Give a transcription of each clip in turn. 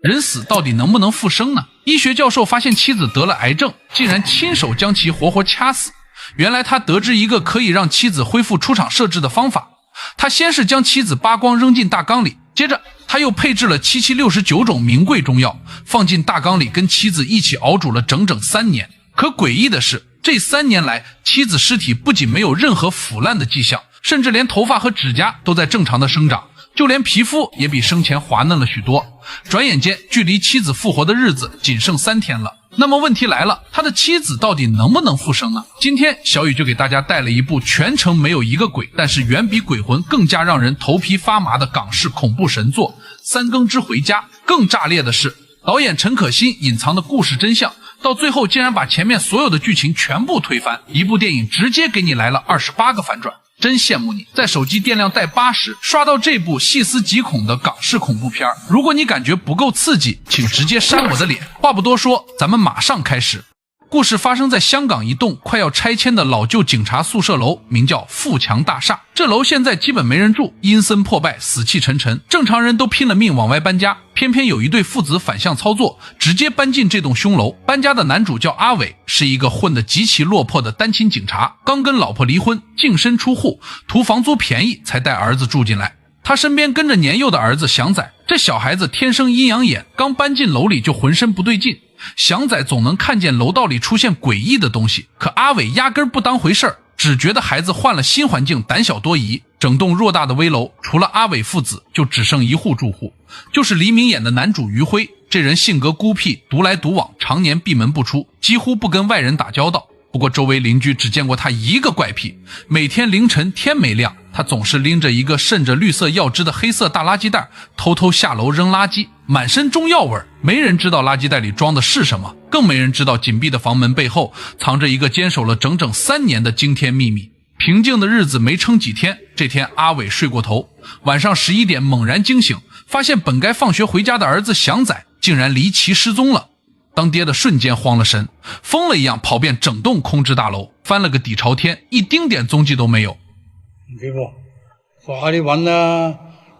人死到底能不能复生呢？医学教授发现妻子得了癌症，竟然亲手将其活活掐死。原来他得知一个可以让妻子恢复出厂设置的方法。他先是将妻子扒光扔进大缸里，接着他又配置了7769种名贵中药，放进大缸里跟妻子一起熬煮了整整3年。可诡异的是，这3年来，妻子尸体不仅没有任何腐烂的迹象，甚至连头发和指甲都在正常的生长，就连皮肤也比生前滑嫩了许多。转眼间，距离妻子复活的日子仅剩3天了。那么问题来了，他的妻子到底能不能复生呢？今天小雨就给大家带了一部全程没有一个鬼，但是远比鬼魂更加让人头皮发麻的港式恐怖神作《三更之回家》。更炸裂的是，导演陈可辛隐藏的故事真相，到最后竟然把前面所有的剧情全部推翻，一部电影直接给你来了28个反转。真羡慕你，在手机电量带80刷到这部细思极恐的港式恐怖片。如果你感觉不够刺激，请直接扇我的脸。话不多说，咱们马上开始。故事发生在香港一栋快要拆迁的老旧警察宿舍楼，名叫富强大厦。这楼现在基本没人住，阴森破败，死气沉沉，正常人都拼了命往外搬家，偏偏有一对父子反向操作，直接搬进这栋凶楼。搬家的男主叫阿伟，是一个混得极其落魄的单亲警察，刚跟老婆离婚，净身出户，图房租便宜才带儿子住进来。他身边跟着年幼的儿子祥仔，这小孩子天生阴阳眼，刚搬进楼里就浑身不对劲。祥仔总能看见楼道里出现诡异的东西，可阿伟压根不当回事儿，只觉得孩子换了新环境，胆小多疑。整栋偌大的危楼，除了阿伟父子，就只剩一户住户，就是黎明演的男主余辉。这人性格孤僻，独来独往，常年闭门不出，几乎不跟外人打交道。不过周围邻居只见过他一个怪癖，每天凌晨天没亮，他总是拎着一个渗着绿色药汁的黑色大垃圾袋，偷偷下楼扔垃圾，满身中药味，没人知道垃圾袋里装的是什么，更没人知道紧闭的房门背后藏着一个坚守了整整3年的惊天秘密。平静的日子没撑几天，这天阿伟睡过头，晚上11点猛然惊醒，发现本该放学回家的儿子祥仔竟然离奇失踪了。当爹的瞬间慌了神，疯了一样跑遍整栋空置大楼，翻了个底朝天，一丁点踪迹都没有。快啲揾啦，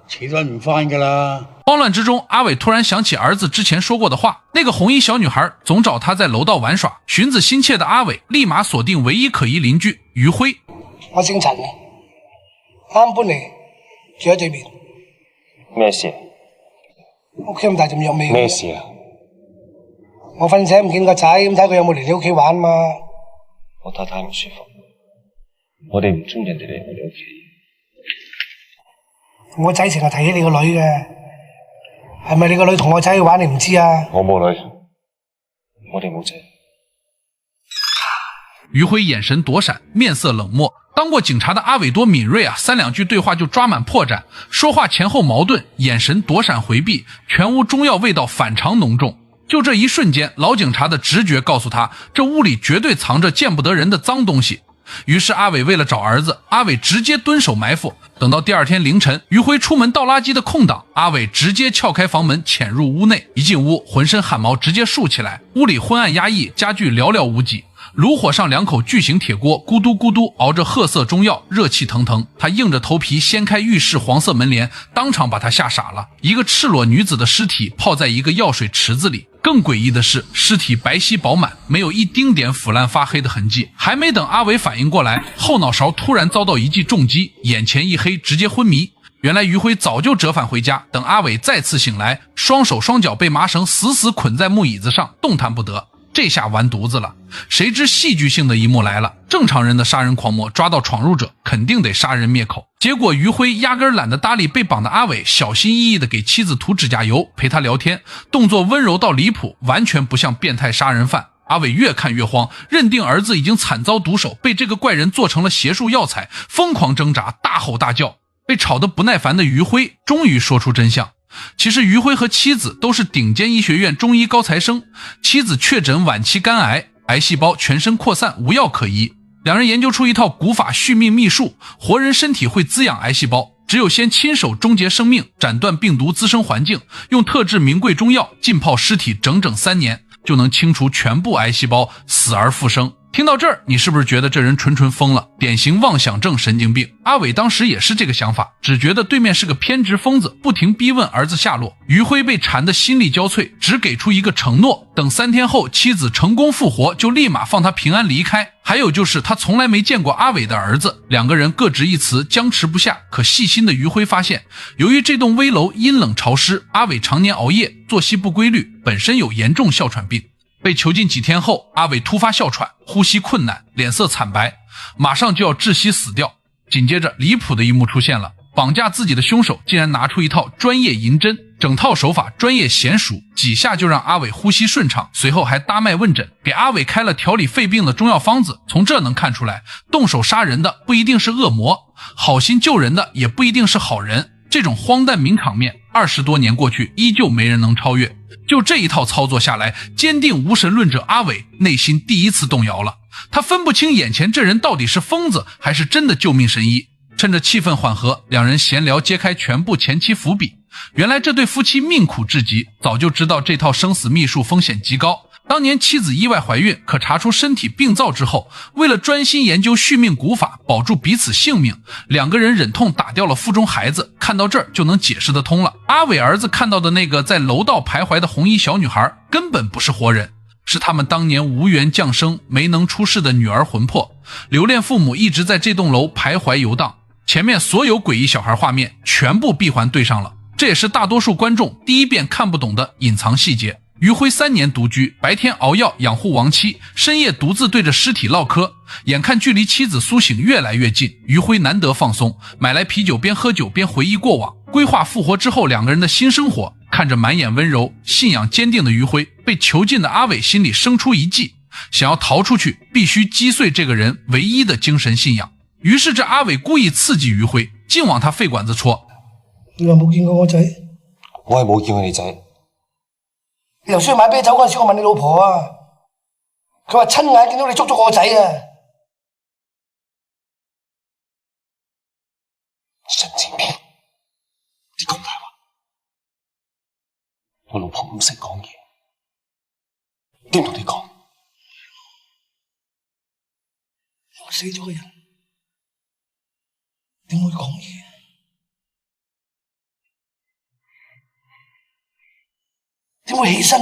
遲都揾唔翻噶啦。慌乱之中，阿伟突然想起兒子之前說過的話，那個紅衣小女孩總找他在樓道玩耍。尋子心切的阿偉立馬鎖定唯一可疑鄰居余輝。我姓陳嘅，啱搬嚟住喺對面。咩事？屋企咁大陣藥味。咩事啊？我瞓醒唔見個仔，咁睇佢有冇嚟你屋企玩嘛。我太太唔舒服，我哋唔中意人哋嚟我哋屋企。我仔成日提起你個女嘅，係咪你個女同我仔去玩你唔知啊？我冇女，我哋冇仔。余輝眼神躲閃，面色冷漠。當過警察的阿偉多敏銳啊，3兩句對話就抓滿破綻，說話前後矛盾，眼神躲閃回避，全屋中藥味道反常濃重。就這一瞬間，老警察的直覺告訴他，這屋裡絕對藏着見不得人的髒東西。於是阿偉為了找兒子，阿偉直接蹲守埋伏。等到第二天凌晨，余輝出門倒垃圾的空檔，阿偉直接撬開房門潛入屋內。一進屋，渾身汗毛直接豎起來，屋裡昏暗壓抑，家具寥寥無幾。爐火上2口巨型鐵鍋咕嘟咕嘟熬着褐色中藥，熱氣騰騰。他硬着頭皮掀開浴室黃色門簾，當場把他嚇傻了。一個赤裸女子的屍體泡在一個藥水池子裡。更詭異的是，屍體白皙飽滿，沒有一丁點腐爛發黑的痕跡。還沒等阿偉反應過來，後腦勺突然遭到一記重擊，眼前一黑，直接昏迷。原來余輝早就折返回家，等阿偉再次醒來，雙手雙腳被麻繩死死捆在木椅子上，動彈不得。這下完犢子了。誰知戲劇性的一幕來了，正常人的殺人狂魔抓到闖入者肯定得殺人滅口，結果余輝壓根懶得搭理被綁的阿偉，小心翼翼地給妻子塗指甲油，陪他聊天，動作溫柔到離譜，完全不像變態殺人犯。阿偉越看越慌，認定兒子已經慘遭毒手，被這個怪人做成了邪術藥材，瘋狂掙扎，大吼大叫。被吵得不耐煩的余輝終於說出真相。其實余輝和妻子都是頂尖醫學院中醫高材生，妻子確診晚期肝癌，癌細胞全身擴散，無藥可醫。兩人研究出一套古法續命秘術，活人身體會滋養癌細胞，只有先親手終結生命，斬斷病毒滋生環境，用特制名貴中藥浸泡屍體整整3年，就能清除全部癌細胞，死而復生。听到这儿，你是不是觉得这人纯疯了，典型妄想症神经病？阿伟当时也是这个想法，只觉得对面是个偏执疯子，不停逼问儿子下落。于辉被缠得心力交瘁，只给出一个承诺，等3天后妻子成功复活，就立马放他平安离开。还有就是他从来没见过阿伟的儿子，两个人各执一词，僵持不下。可细心的于辉发现，由于这栋危楼阴冷潮湿，阿伟常年熬夜，作息不规律，本身有严重哮喘病。被囚禁几天后，阿伟突发哮喘，呼吸困难，脸色惨白，马上就要窒息死掉。紧接着离谱的一幕出现了，绑架自己的凶手竟然拿出一套专业银针，整套手法专业娴熟，几下就让阿伟呼吸顺畅，随后还搭脉问诊，给阿伟开了调理肺病的中药方子。从这能看出来，动手杀人的不一定是恶魔，好心救人的也不一定是好人。这种荒诞名场面20多年过去，依旧没人能超越。就这一套操作下来，坚定无神论者阿伟内心第一次动摇了。他分不清眼前这人到底是疯子还是真的救命神医。趁着气氛缓和，两人闲聊揭开全部前期伏笔。原来这对夫妻命苦至极，早就知道这套生死秘术风险极高。当年妻子意外怀孕，可查出身体病灶之后，为了专心研究续命古法，保住彼此性命，两个人忍痛打掉了腹中孩子。看到这儿就能解释得通了。阿伟儿子看到的那个在楼道徘徊的红衣小女孩，根本不是活人，是他们当年无缘降生没能出世的女儿魂魄。留恋父母一直在这栋楼徘徊游荡，前面所有诡异小孩画面全部闭环对上了，这也是大多数观众第一遍看不懂的隐藏细节。于辉3年独居，白天熬药养护亡妻，深夜独自对着尸体唠嗑。眼看距离妻子苏醒越来越近，于辉难得放松，买来啤酒，边喝酒边回忆过往，规划复活之后两个人的新生活。看着满眼温柔、信仰坚定的于辉，被囚禁的阿伟心里生出一计，想要逃出去，必须击碎这个人唯一的精神信仰。于是这阿伟故意刺激于辉，净往他肺管子戳。你話冇見過我仔？我係冇見過你仔。你頭先去買啤酒嗰陣時，我問你老婆啊，佢話親眼見到你捉咗我仔啊！神經病！你講大話！我老婆唔識講嘢，點同你講？我死咗嘅人點會講嘢？點會起身？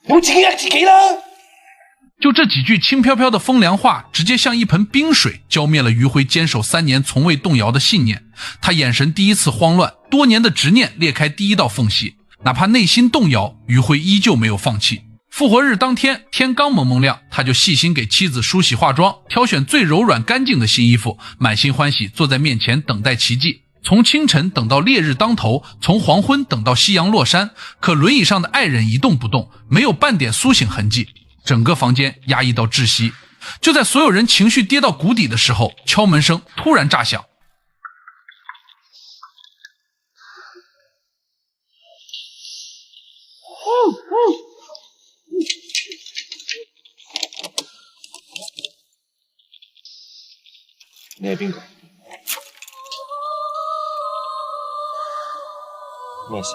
你會自己呃自己啦！就这几句轻飘飘的风凉话，直接像一盆冰水浇灭了于辉坚守3年从未动摇的信念。他眼神第一次慌乱，多年的执念裂开第一道缝隙。哪怕内心动摇，于辉依旧没有放弃。复活日当天，天刚蒙蒙亮，他就细心给妻子梳洗化妆，挑选最柔软干净的新衣服，满心欢喜坐在面前等待奇迹。从清晨等到烈日当头，从黄昏等到夕阳落山，可轮椅上的爱人一动不动，没有半点苏醒痕迹。整个房间压抑到窒息。就在所有人情绪跌到谷底的时候，敲门声突然炸响。你係邊個？咩事？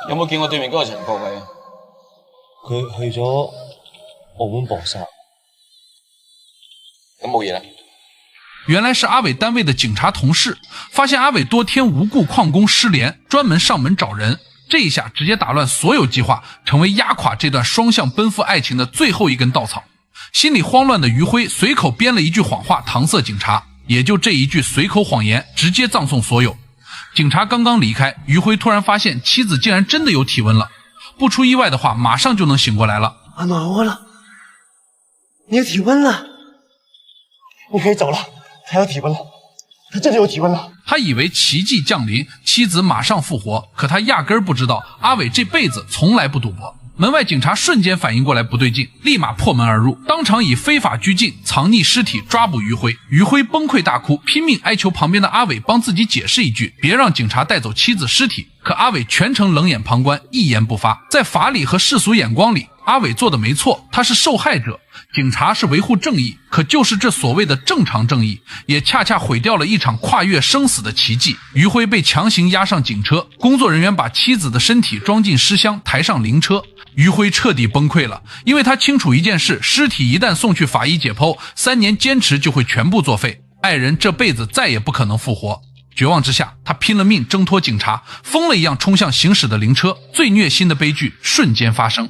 有冇見過對面嗰個陳國偉啊？佢去咗澳門搏殺，咁冇嘢啦。原来是阿伟单位的警察同事，发现阿伟多天无故旷工失联，专门上门找人。这一下直接打乱所有计划，成为压垮这段双向奔赴爱情的最后一根稻草。心里慌乱的于辉随口编了一句谎话搪塞警察，也就这一句随口谎言直接葬送所有。警察刚刚离开，于辉突然发现妻子竟然真的有体温了，不出意外的话马上就能醒过来了。阿毛了，你有體温了，你可以走了，他有體温了，他真的有體温了。他以为奇迹降临，妻子马上复活，可他压根儿不知道阿伟这辈子从来不赌博。门外警察瞬间反应过来不对劲，立马破门而入，当场以非法拘禁、藏匿尸体抓捕于辉。于辉崩溃大哭，拼命哀求旁边的阿伟帮自己解释一句，别让警察带走妻子尸体。可阿伟全程冷眼旁观，一言不发。在法理和世俗眼光里，阿伟做的没错，他是受害者，警察是维护正义。可就是这所谓的正常正义，也恰恰毁掉了一场跨越生死的奇迹。于辉被强行押上警车，工作人员把妻子的身体装进尸箱，抬上灵车。于辉彻底崩溃了，因为他清楚一件事，尸体一旦送去法医解剖，3年坚持就会全部作废，爱人这辈子再也不可能复活。绝望之下，他拼了命挣脱警察，疯了一样冲向行驶的灵车。最虐心的悲剧瞬间发生。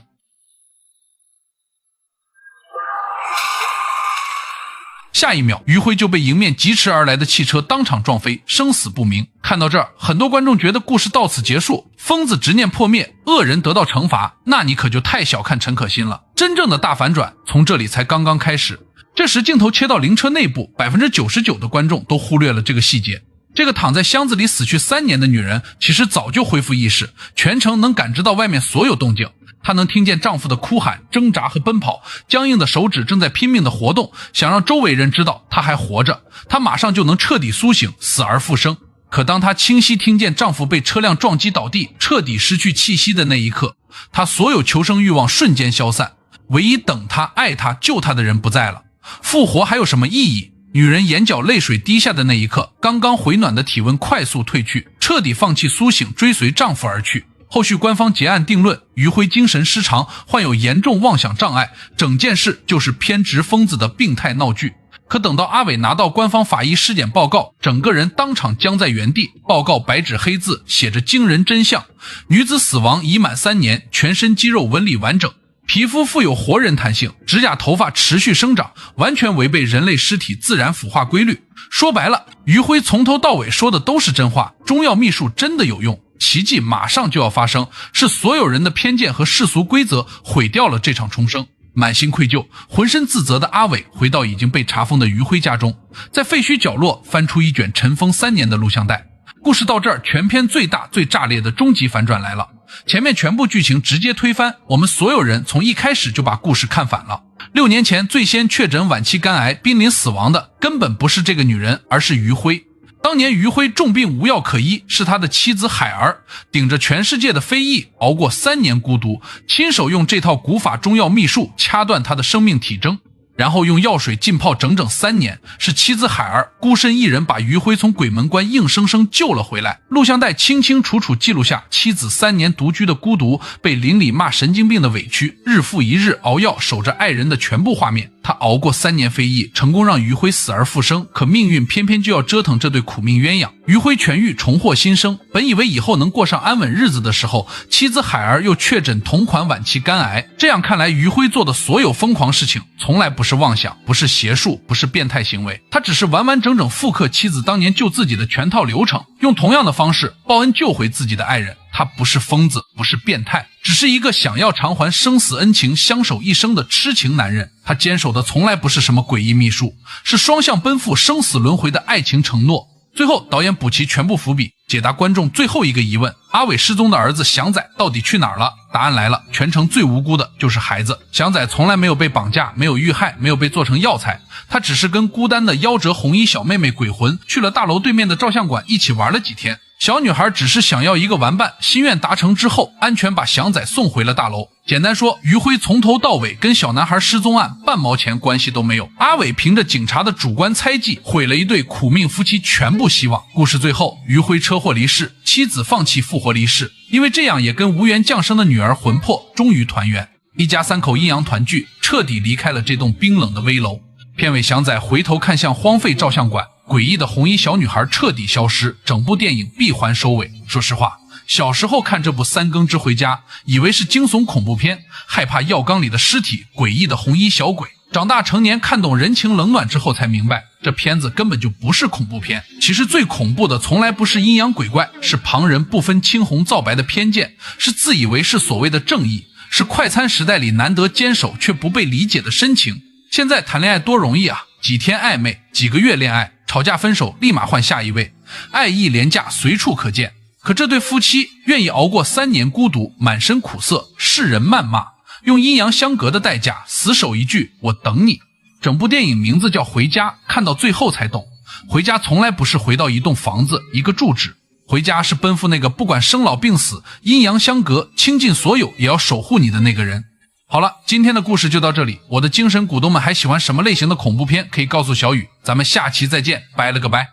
下一秒，于辉就被迎面疾驰而来的汽车当场撞飞，生死不明。看到这儿，很多观众觉得故事到此结束，疯子执念破灭，恶人得到惩罚，那你可就太小看陈可辛了。真正的大反转从这里才刚刚开始。这时镜头切到灵车内部，99%的观众都忽略了这个细节。这个躺在箱子里死去3年的女人，其实早就恢复意识，全程能感知到外面所有动静。她能听见丈夫的哭喊、挣扎和奔跑，僵硬的手指正在拼命的活动，想让周围人知道她还活着，她马上就能彻底苏醒，死而复生。可当她清晰听见丈夫被车辆撞击倒地，彻底失去气息的那一刻，她所有求生欲望瞬间消散，唯一等她、爱她、救她的人不在了。复活还有什么意义？女人眼角泪水滴下的那一刻，刚刚回暖的体温快速退去，彻底放弃苏醒，追随丈夫而去。后续官方结案定论，于辉精神失常，患有严重妄想障碍，整件事就是偏执疯子的病态闹剧。可等到阿伟拿到官方法医尸检报告，整个人当场僵在原地。报告白纸黑字写着惊人真相：女子死亡已满3年，全身肌肉纹理完整，皮肤富有活人弹性，指甲头发持续生长，完全违背人类尸体自然腐化规律。说白了，于辉从头到尾说的都是真话，中药秘术真的有用，奇迹马上就要发生，是所有人的偏见和世俗规则毁掉了这场重生。满心愧疚、浑身自责的阿伟回到已经被查封的于辉家中，在废墟角落翻出一卷尘封3年的录像带。故事到这儿，全片最大最炸裂的终极反转来了。前面全部剧情直接推翻，我们所有人从一开始就把故事看反了。6年前最先确诊晚期肝癌濒临死亡的根本不是这个女人，而是于辉。当年于辉重病无药可医，是他的妻子海儿顶着全世界的非议熬过3年孤独，亲手用这套古法中药秘术掐断他的生命体征，然后用药水浸泡整整3年，是妻子海儿孤身一人把于辉从鬼门关硬生生救了回来。录像带清清楚楚记录下妻子3年独居的孤独，被邻里骂神经病的委屈，日复一日熬药守着爱人的全部画面。他熬过3年非议，成功让于辉死而复生，可命运偏偏就要折腾这对苦命鸳鸯。于辉痊愈，重获新生，本以为以后能过上安稳日子的时候，妻子海儿又确诊同款晚期肝癌。这样看来，于辉做的所有疯狂事情从来不是妄想，不是邪术，不是变态行为，他只是完完整整复刻妻子当年救自己的全套流程，用同样的方式报恩救回自己的爱人。他不是疯子，不是变态，只是一个想要偿还生死恩情、相守一生的痴情男人。他坚守的从来不是什么诡异秘术，是双向奔赴、生死轮回的爱情承诺。最后导演补齐全部伏笔，解答观众最后一个疑问：阿伟失踪的儿子祥仔到底去哪儿了？答案来了，全程最无辜的就是孩子。祥仔从来没有被绑架，没有遇害，没有被做成药材，他只是跟孤单的夭折红衣小妹妹鬼魂去了大楼对面的照相馆一起玩了几天。小女孩只是想要一个玩伴，心愿达成之后，安全把祥仔送回了大楼。简单说，于辉从头到尾跟小男孩失踪案半毛钱关系都没有。阿伟凭着警察的主观猜忌，毁了一对苦命夫妻全部希望。故事最后，于辉车祸离世，妻子放弃复活离世，因为这样也跟无缘降生的女儿魂魄终于团圆。一家3口阴阳团聚，彻底离开了这栋冰冷的危楼。片尾祥仔回头看向荒废照相馆，诡异的红衣小女孩彻底消失，整部电影闭环收尾。说实话，小时候看这部3更之回家，以为是惊悚恐怖片，害怕药缸里的尸体，诡异的红衣小鬼。长大成年看懂人情冷暖之后才明白，这片子根本就不是恐怖片。其实最恐怖的从来不是阴阳鬼怪，是旁人不分青红皂白的偏见，是自以为是所谓的正义，是快餐时代里难得坚守却不被理解的深情。现在谈恋爱多容易啊，几天暧昧，几个月恋爱，吵架分手立马换下一位，爱意廉价随处可见。可这对夫妻愿意熬过3年孤独，满身苦涩，世人谩骂，用阴阳相隔的代价死守一句我等你。整部电影名字叫回家，看到最后才懂，回家从来不是回到一栋房子一个住址，回家是奔赴那个不管生老病死、阴阳相隔、倾尽所有也要守护你的那个人。好了，今天的故事就到这里。我的精神股东们还喜欢什么类型的恐怖片？可以告诉小雨。咱们下期再见，拜了个拜。